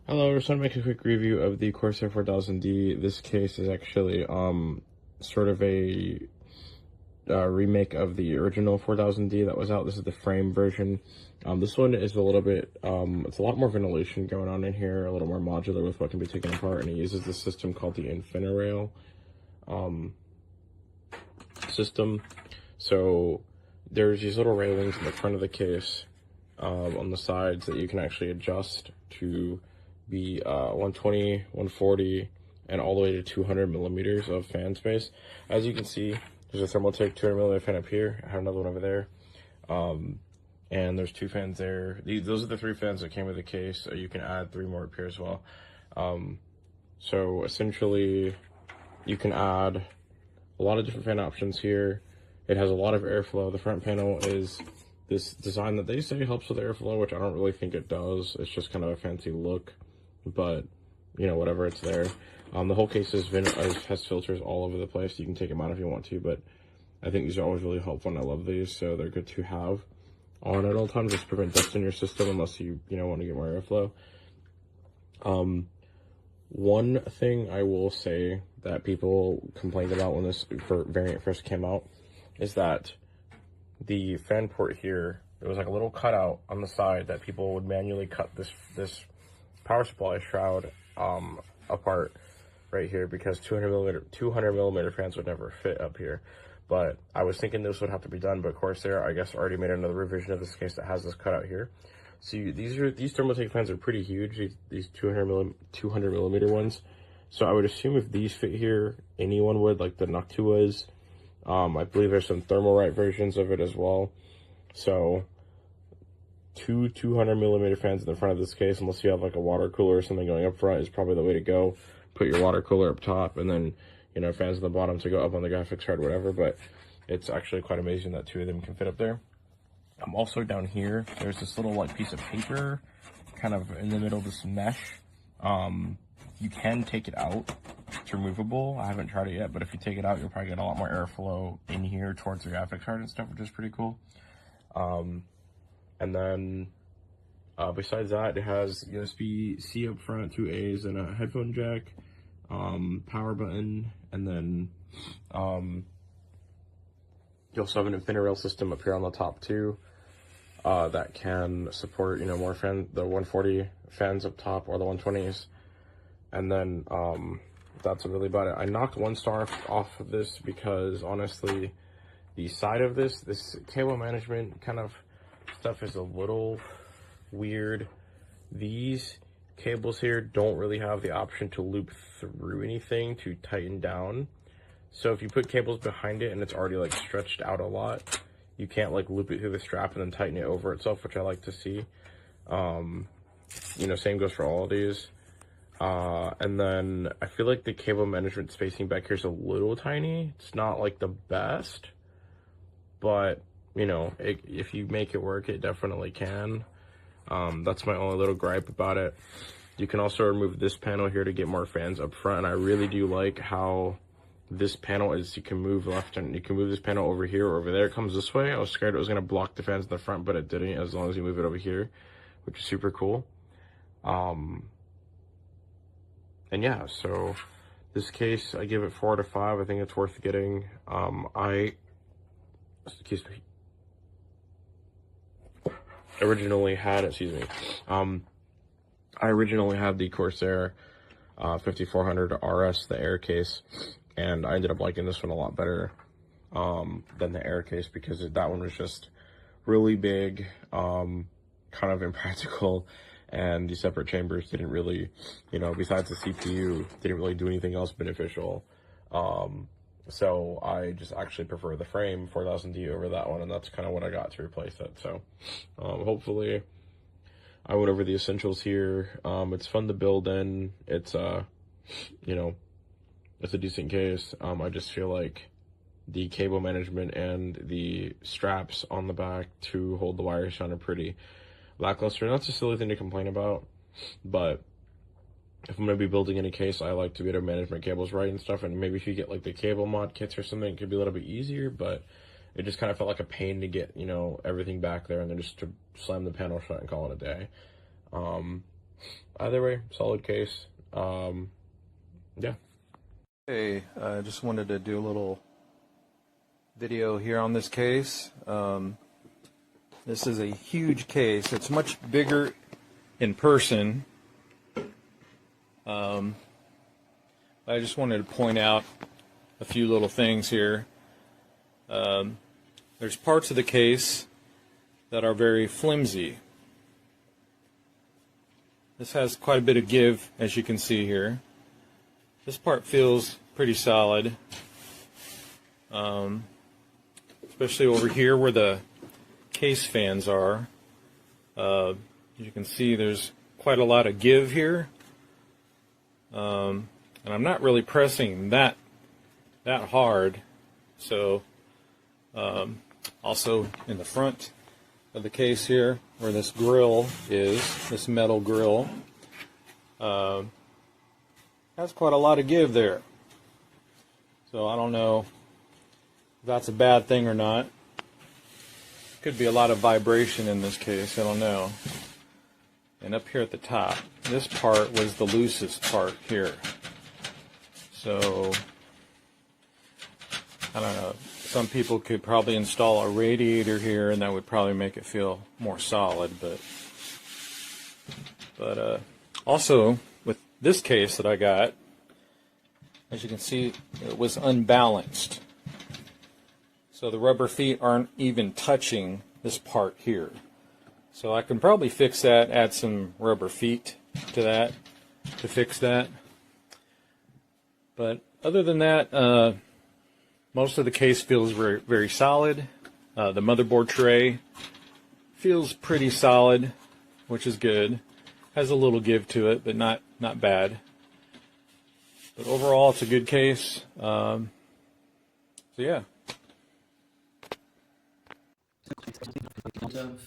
Hello, I just want to make a quick review of the CORSAIR 4000D. This case is actually sort of a remake of the original 4000D that was out. This is the frame version. This one is a little bit, it's a lot more ventilation going on in here, a little more modular with what can be taken apart, and it uses this system called the InfiniRail system. So there's these little railings in the front of the case on the sides that you can actually adjust to be 120, 140, and all the way to 200 millimeters of fan space. As you can see, there's a Thermaltake 200 millimeter fan up here. I have another one over there. And there's two fans there. Those are the three fans that came with the case. You can add three more up here as well. So essentially, you can add a lot of different fan options here. It has a lot of airflow. The front panel is this design that they say helps with airflow, which I don't really think it does. It's just kind of a fancy look, but you know, whatever, it's there. The whole case has filters all over the place. You can take them out if you want to, but I think these are always really helpful, and I love these, so they're good to have on at all times just to prevent dust in your system unless you want to get more airflow. One thing I will say that people complained about when this variant first came out is that the fan port here, there was like a little cutout on the side that people would manually cut this power supply shroud apart right here, because 200 millimeter fans would never fit up here. But I was thinking this would have to be done, but CORSAIR, I guess, already made another revision of this case that has this cutout here. So these Thermaltake fans are pretty huge, these 200 millimeter ones. So I would assume if these fit here, anyone would, like the Noctuas. I believe there's some Thermalright versions of it as well. So two 200 millimeter fans in the front of this case, unless you have like a water cooler or something going up front, is probably the way to go. Put your water cooler up top, and then fans on the bottom to go up on the graphics card, whatever. But it's actually quite amazing that two of them can fit up there. Also down here, there's this little like piece of paper kind of in the middle of this mesh. You can take it out. It's removable. I haven't tried it yet, but if you take it out, you'll probably get a lot more airflow in here towards the graphics card and stuff, which is pretty cool. And then besides that, it has USB-C up front, 2 A's, and a headphone jack, power button, and then you also have an InfiniRail system up here on the top too, that can support more the 140 fans up top or the 120s. And then that's really about it. I knocked 1 star off of this because honestly, the side of this cable management kind of stuff is a little weird. These cables here don't really have the option to loop through anything to tighten down. So if you put cables behind it and it's already like stretched out a lot, you can't like loop it through the strap and then tighten it over itself, which I like to see. Same goes for all of these. And then I feel like the cable management spacing back here is a little tiny. It's not like the best, but if you make it work, it definitely can. That's my only little gripe about it. You can also remove this panel here to get more fans up front, and I really do like how this panel is, you can move left and you can move this panel over here or over there. It comes this way. I was scared it was going to block the fans in the front, but it didn't, as long as you move it over here, which is super cool. And yeah, so this case, I give it 4 out of 5. I think it's worth getting. I originally had the CORSAIR 5400 RS, the Air case, and I ended up liking this one a lot better than the Air case, because that one was just really big, kind of impractical, and the separate chambers didn't really, besides the CPU, didn't really do anything else beneficial. So I just actually prefer the frame 4000D over that one, and that's kind of what I got to replace it. So hopefully I went over the essentials here. It's fun to build in. It's it's a decent case. I just feel like the cable management and the straps on the back to hold the wires down are pretty lackluster. That's a silly thing to complain about, but if I'm going to be building any case, I like to be able to manage my cables right and stuff, and maybe if you get like the cable mod kits or something, it could be a little bit easier, but it just kind of felt like a pain to get, everything back there and then just to slam the panel shut and call it a day. either way, solid case. Yeah. Hey, I just wanted to do a little video here on this case. This is a huge case. It's much bigger in person. I just wanted to point out a few little things here. There's parts of the case that are very flimsy. This has quite a bit of give, as you can see here. This part feels pretty solid, especially over here where the case fans are. As you can see, there's quite a lot of give here, and I'm not really pressing that hard. So also in the front of the case here, where this grill is, this metal grill, has quite a lot of give there. So I don't know if that's a bad thing or not. Could be a lot of vibration in this case, I don't know. And up here at the top, this part was the loosest part here. So I don't know, some people could probably install a radiator here and that would probably make it feel more solid, but also with this case that I got, as you can see, it was unbalanced. So the rubber feet aren't even touching this part here. So I can probably fix that, add some rubber feet to that to fix that. But other than that, most of the case feels very, very solid. The motherboard tray feels pretty solid, which is good. Has a little give to it, but not bad. But overall, it's a good case. So yeah.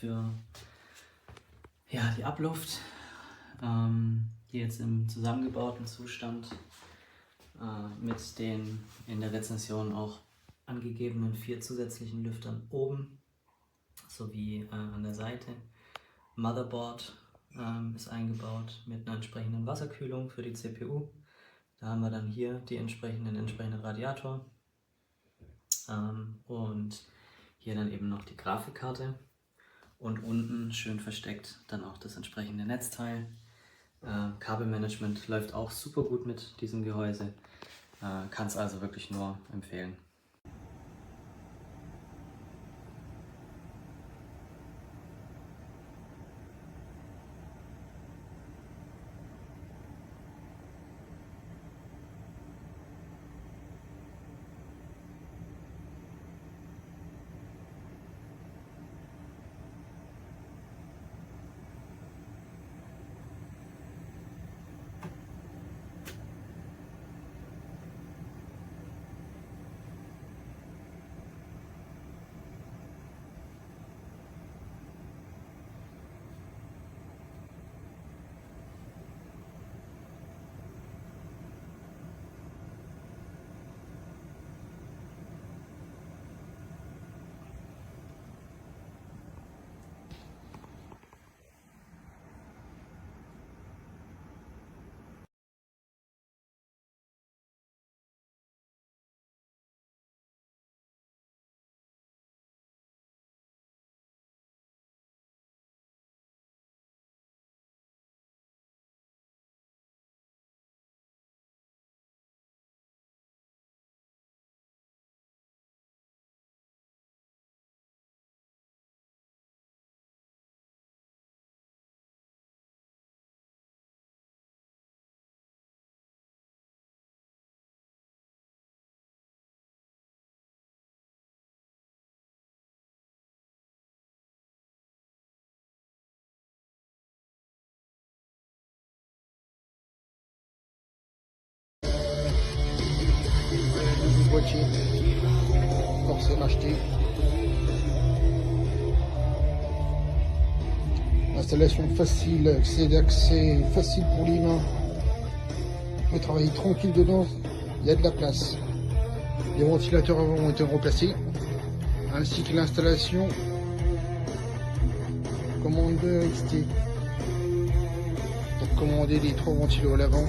Für ja, die Abluft, die jetzt im zusammengebauten Zustand mit den in der Rezension auch angegebenen 4 zusätzlichen Lüftern oben sowie an der Seite. Motherboard ist eingebaut mit einer entsprechenden Wasserkühlung für die CPU. Da haben wir dann hier die entsprechenden Radiator und hier dann eben noch die Grafikkarte und unten schön versteckt dann auch das entsprechende Netzteil. Kabelmanagement läuft auch super gut mit diesem Gehäuse, kann es also wirklich nur empfehlen. Boîtier CORSAIR acheté. Installation facile, accès facile pour les mains. On peut travailler tranquille dedans, il y a de la place. Les ventilateurs ont été remplacés, ainsi que l'installation commande XT. commander les 3 ventilos à l'avant.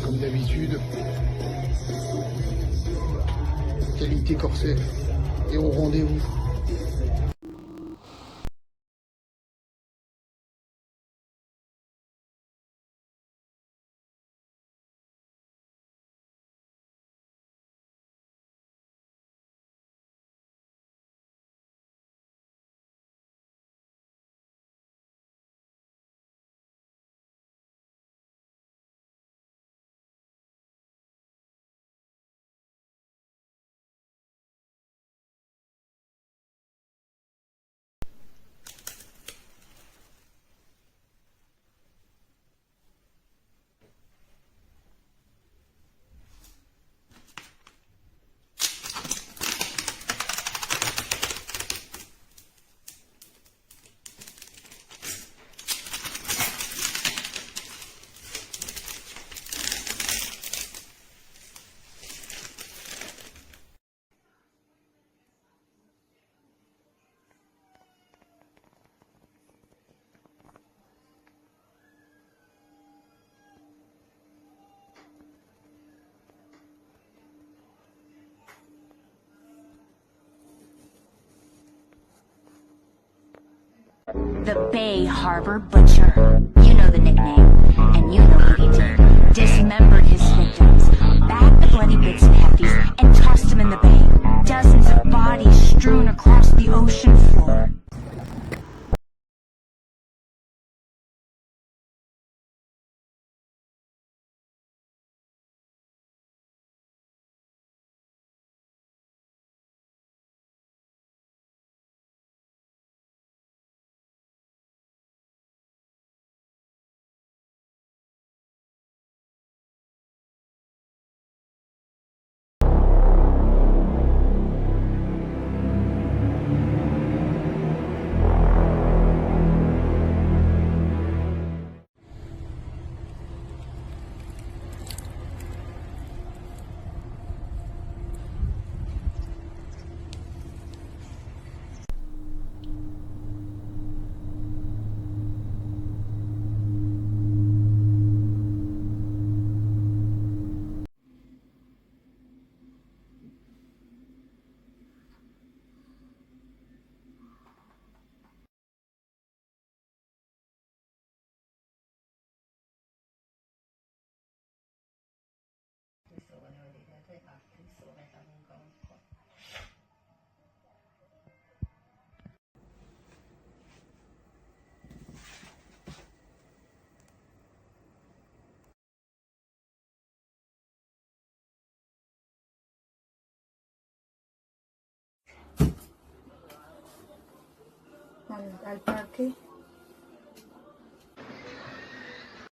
Comme d'habitude, qualité Corsair et au rendez-vous. The Bay Harbor Butcher. You know the nickname, and you know what he did. Dismembered his victims, bagged the bloody bits and hefties, and tossed them in the bay. Dozens of bodies strewn across the ocean floor. Al parque.